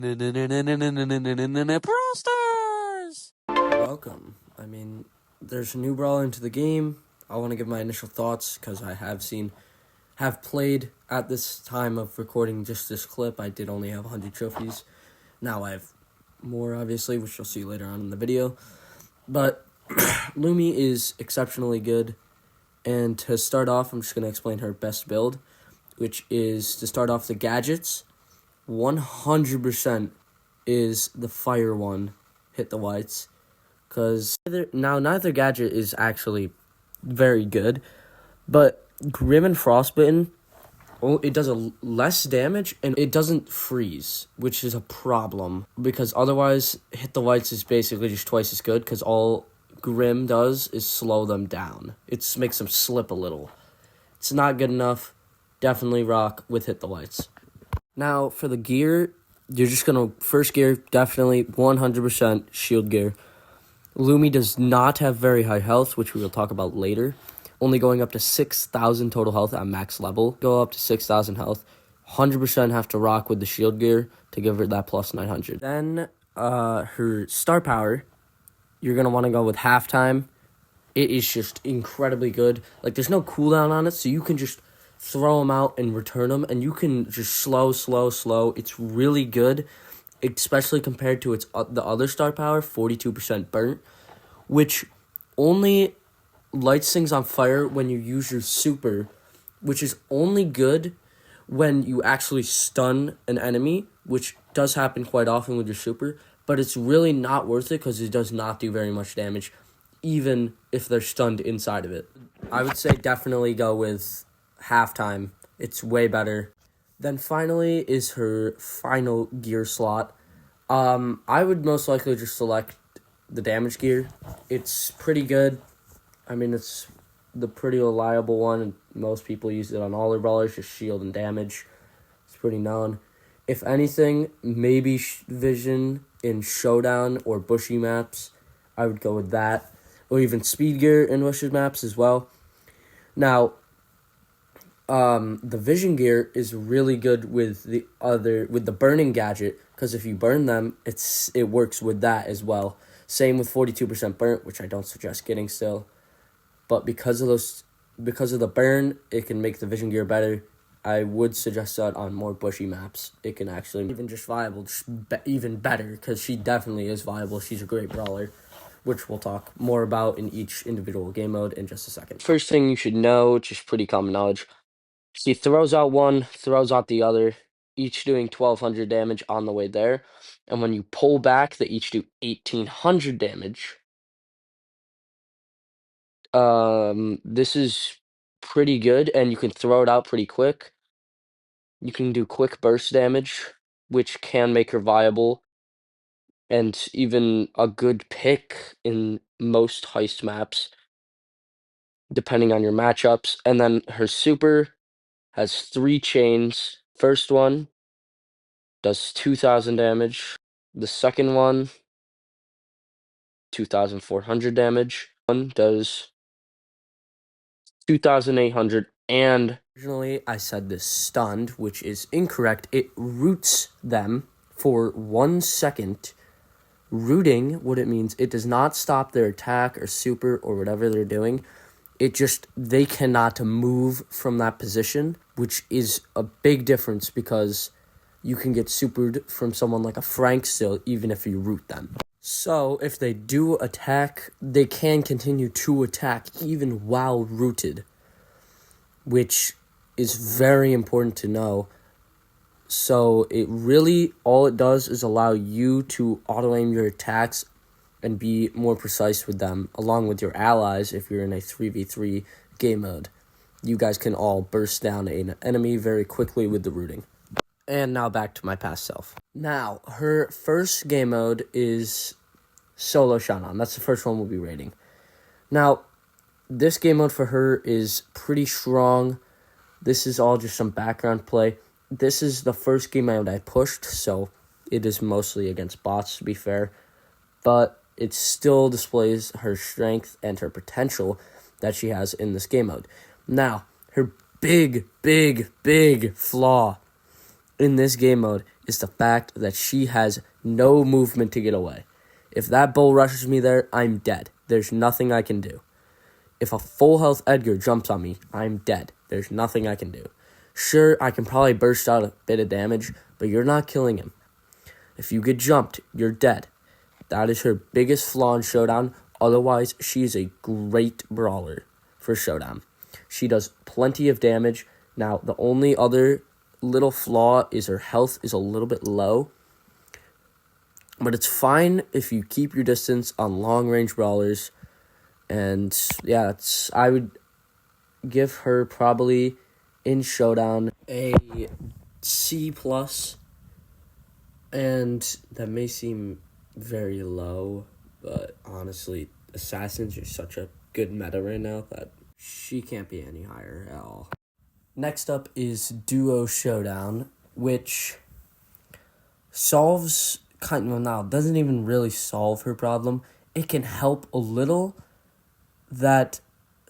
Brawl Stars! Welcome. There's a new brawler into the game. I want to give my initial thoughts because I have played at this time of recording just this clip. I did only have 100 trophies. Now I have more, obviously, which you'll see later on in the video. But Lumi is exceptionally good. And to start off, I'm just going to explain her best build, which is to start off the gadgets. 100% is the fire one, hit the whites. Because neither gadget is actually very good, but Grim and Frostbitten, it does less damage and it doesn't freeze, which is a problem because otherwise hit the whites is basically just twice as good because all Grim does is slow them down. It makes them slip a little. It's not good enough. Definitely rock with hit the whites. Now for the gear, you're just gonna first gear definitely 100% shield gear. Lumi does not have very high health, which we will talk about later. Only going up to 6,000 total health at max level. Go up to 6,000 health. 100% have to rock with the shield gear to give her that plus 900. Then her star power, you're going to want to go with halftime. It is just incredibly good. Like, there's no cooldown on it, so you can just throw them out and return them, and you can just slow. It's really good, especially compared to the other star power, 42% burnt, which only lights things on fire when you use your super, which is only good when you actually stun an enemy, which does happen quite often with your super, but it's really not worth it because it does not do very much damage, even if they're stunned inside of it. I would say definitely go with halftime. It's way better. Then finally is her final gear slot. I would most likely just select the damage gear. It's pretty good. It's the pretty reliable one, and most people use it on all their brawlers, just shield and damage. It's pretty known. If anything, maybe Vision in Showdown or Bushy maps. I would go with that. Or even Speed gear in Bushy maps as well. Now, the Vision gear is really good with the burning gadget, because if you burn them, it works with that as well. Same with 42% burnt, which I don't suggest getting still. But because of the burn, it can make the Vision gear better. I would suggest that on more bushy maps. It can actually even just viable, even better, because she definitely is viable. She's a great brawler, which we'll talk more about in each individual game mode in just a second. First thing you should know, which is pretty common knowledge, she throws out one, throws out the other, each doing 1,200 damage on the way there. And when you pull back, they each do 1,800 damage. This is pretty good, and you can throw it out pretty quick. You can do quick burst damage, which can make her viable, and even a good pick in most heist maps, depending on your matchups. And then her super has 3 chains. First one does 2,000 damage. The second one, 2,400 damage. One does 2,800, and originally I said this stunned, which is incorrect. It roots them for 1 second. Rooting, what it means, it does not stop their attack or super or whatever they're doing. They cannot move from that position, which is a big difference because you can get supered from someone like a Frank still, even if you root them. So, if they do attack, they can continue to attack even while rooted, which is very important to know. So, all it does is allow you to auto-aim your attacks and be more precise with them, along with your allies if you're in a 3v3 game mode. You guys can all burst down an enemy very quickly with the rooting. And now back to my past self. Now, her first game mode is Solo Shannon. That's the first one we'll be rating. Now, this game mode for her is pretty strong. This is all just some background play. This is the first game mode I pushed, so it is mostly against bots, to be fair. But it still displays her strength and her potential that she has in this game mode. Now, her big flaw in this game mode is the fact that she has no movement to get away. If that bull rushes me there, I'm dead. There's nothing I can do. If a full health Edgar jumps on me, I'm dead. There's nothing I can do. Sure, I can probably burst out a bit of damage, but you're not killing him. If you get jumped, you're dead. That is her biggest flaw in Showdown. Otherwise, she is a great brawler for Showdown. She does plenty of damage. Now, the only other little flaw is her health is a little bit low. But it's fine if you keep your distance on long-range brawlers. And, yeah, I would give her probably, in Showdown, a C+. And that may seem very low, but honestly, Assassins are such a good meta right now that she can't be any higher at all. Next up is Duo Showdown, which solves doesn't even really solve her problem. It can help a little that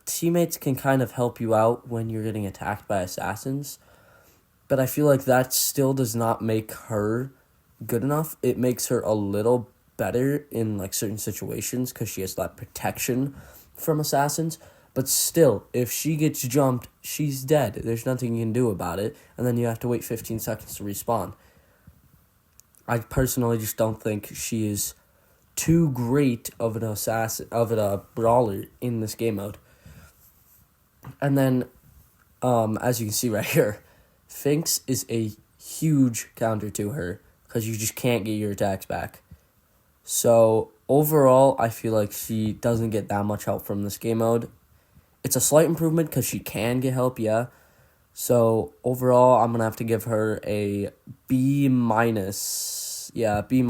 teammates can kind of help you out when you're getting attacked by assassins, but I feel like that still does not make her good enough. It makes her a little better in like certain situations because she has that protection from assassins. But still, if she gets jumped, she's dead. There's nothing you can do about it, and then you have to wait 15 seconds to respawn. I personally just don't think she is too great of an a brawler in this game mode. And then, as you can see right here, Finks is a huge counter to her because you just can't get your attacks back. So, overall, I feel like she doesn't get that much help from this game mode. It's a slight improvement because she can get help, yeah. So, overall, I'm going to have to give her a B-. Yeah, B-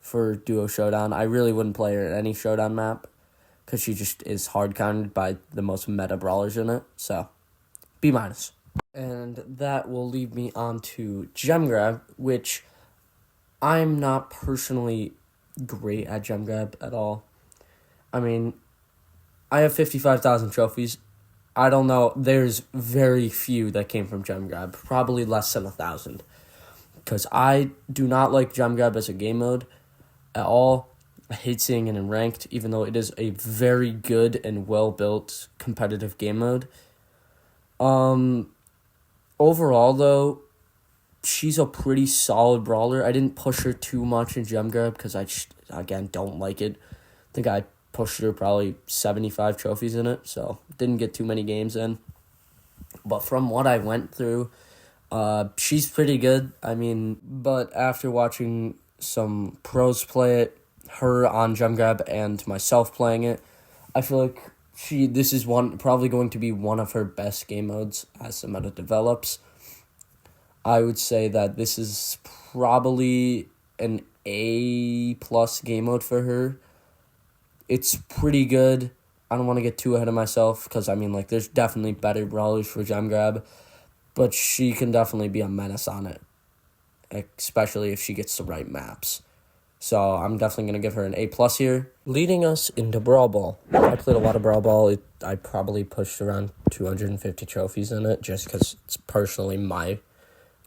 for Duo Showdown. I really wouldn't play her in any Showdown map because she just is hard countered by the most meta brawlers in it. So, B-. And that will lead me on to Gem Grab, which I'm not personally great at Gem Grab at all. I mean, I have 55,000 trophies. I don't know. There's very few that came from Gem Grab. Probably less than 1,000. Because I do not like Gem Grab as a game mode at all. I hate seeing it in ranked, even though it is a very good and well-built competitive game mode. Overall, though, she's a pretty solid brawler. I didn't push her too much in Gem Grab because I just, again, don't like it. I think I pushed her probably 75 trophies in it, so didn't get too many games in. But from what I went through, she's pretty good. I mean, but after watching some pros play it, her on Gem Grab and myself playing it, I feel like this is probably going to be one of her best game modes as the meta develops. I would say that this is probably an A+ game mode for her. It's pretty good. I don't want to get too ahead of myself because, I mean, like, there's definitely better brawlers for Gem Grab, but she can definitely be a menace on it, especially if she gets the right maps. So I'm definitely going to give her an A+ here. Leading us into Brawl Ball. I played a lot of Brawl Ball. I probably pushed around 250 trophies in it just because it's personally my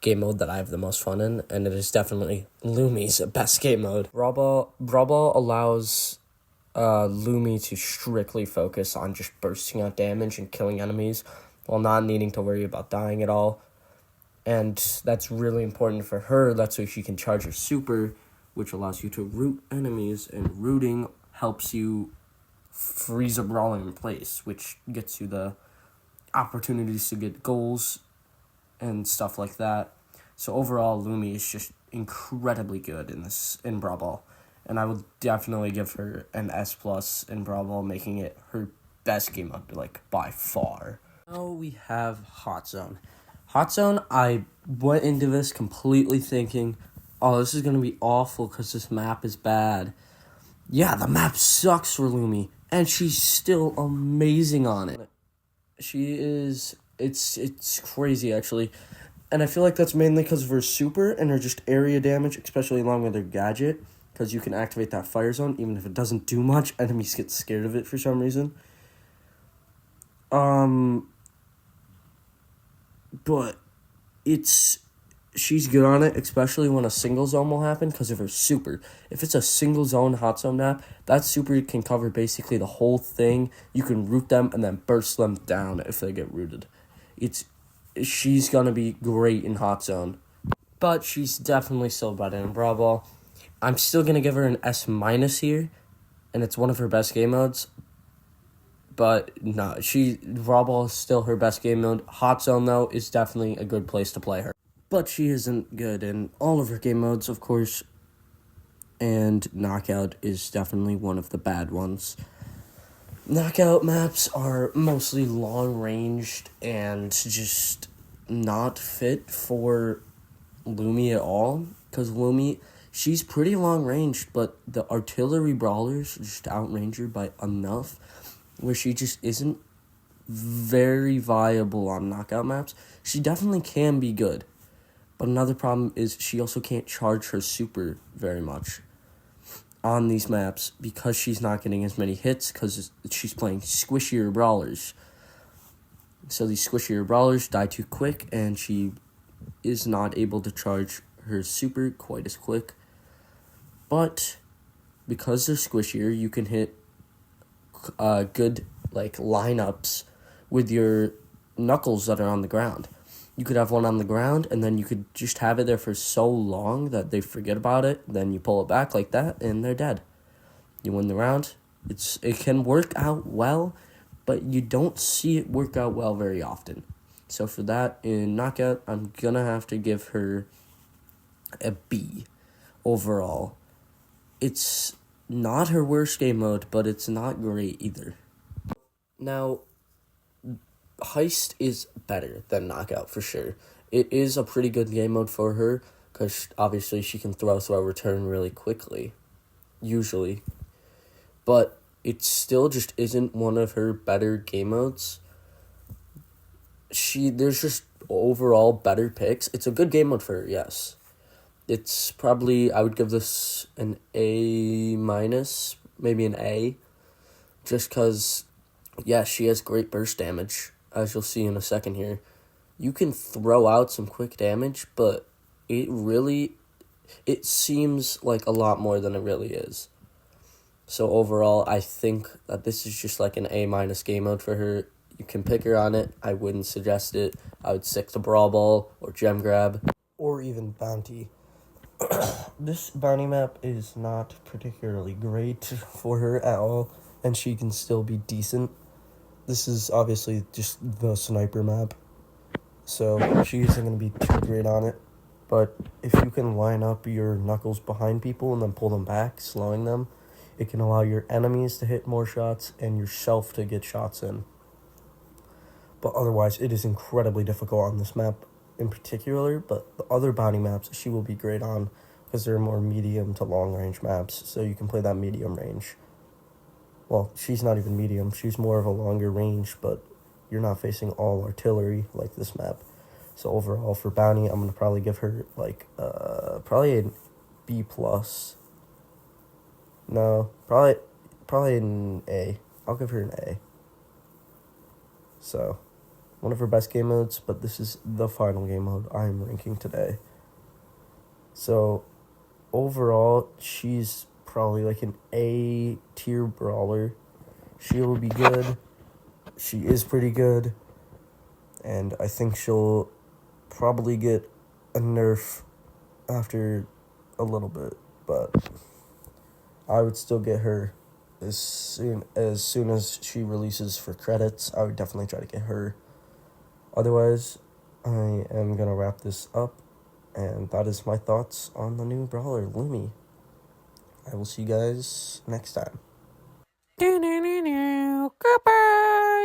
game mode that I have the most fun in, and it is definitely Lumi's best game mode. Brawl Ball allows Lumi to strictly focus on just bursting out damage and killing enemies while not needing to worry about dying at all. And that's really important for her. That's so she can charge her super, which allows you to root enemies, and rooting helps you freeze a brawler in place, which gets you the opportunities to get goals and stuff like that. So overall, Lumi is just incredibly good in Brawl Ball, and I would definitely give her an S+ in Brawl Ball, making it her best game mode, like, by far. Now we have Hot Zone. Hot Zone, I went into this completely thinking, oh, this is going to be awful because this map is bad. Yeah, the map sucks for Lumi, and she's still amazing on it. She is, it's crazy, actually. And I feel like that's mainly because of her super and her just area damage, especially along with her gadget, because you can activate that fire zone, even if it doesn't do much. Enemies get scared of it for some reason. But it's she's good on it, especially when a single zone will happen because of her super. If it's a single zone hot zone map, that super can cover basically the whole thing. You can root them and then burst them down if they get rooted. She's gonna be great in hot zone, but she's definitely still better in Brawl Ball. I'm still gonna give her an S minus here, and it's one of her best game modes. But no, Brawl Ball is still her best game mode. Hot Zone though is definitely a good place to play her. But she isn't good in all of her game modes, of course. And Knockout is definitely one of the bad ones. Knockout maps are mostly long-ranged and just not fit for Lumi at all. Because Lumi, she's pretty long-ranged, but the artillery brawlers just outrange her by enough where she just isn't very viable on knockout maps. She definitely can be good. But another problem is she also can't charge her super very much on these maps because she's not getting as many hits because she's playing squishier brawlers. So these squishier brawlers die too quick and she is not able to charge her super quite as quick. But because they're squishier, you can hit good lineups with your knuckles that are on the ground. You could have one on the ground, and then you could just have it there for so long that they forget about it. Then you pull it back like that, and they're dead. You win the round. It can work out well, but you don't see it work out well very often. So for that, in Knockout, I'm going to have to give her a B overall. It's not her worst game mode, but it's not great either. Now, Heist is better than Knockout for sure. It is a pretty good game mode for her because obviously she can throw return really quickly, usually. But it still just isn't one of her better game modes. There's just overall better picks. It's a good game mode for her, yes. It's probably, I would give this an A minus, maybe an A, just because, yeah, she has great burst damage, as you'll see in a second here. You can throw out some quick damage, but it seems like a lot more than it really is. So overall, I think that this is just like an A minus game mode for her. You can pick her on it. I wouldn't suggest it. I would stick to Brawl Ball or Gem Grab or even Bounty. This bounty map is not particularly great for her at all, and she can still be decent. This is obviously just the sniper map, so she isn't going to be too great on it. But if you can line up your knuckles behind people and then pull them back, slowing them, it can allow your enemies to hit more shots and yourself to get shots in. But otherwise, it is incredibly difficult on this map in particular, but the other bounty maps she will be great on because they're more medium to long range maps, so you can play that medium range. Well, she's not even medium, she's more of a longer range, but you're not facing all artillery like this map. So overall for bounty, I'm going to probably give her probably an B plus. No, probably an A. I'll give her an A. So, one of her best game modes, but this is the final game mode I'm ranking today. So, overall, she's probably like an A tier brawler. She will be good. She is pretty good. And I think she'll probably get a nerf after a little bit, but I would still get her as soon as she releases for credits. I would definitely try to get her. Otherwise, I am going to wrap this up, and that is my thoughts on the new brawler, Lumi. I will see you guys next time. Goodbye.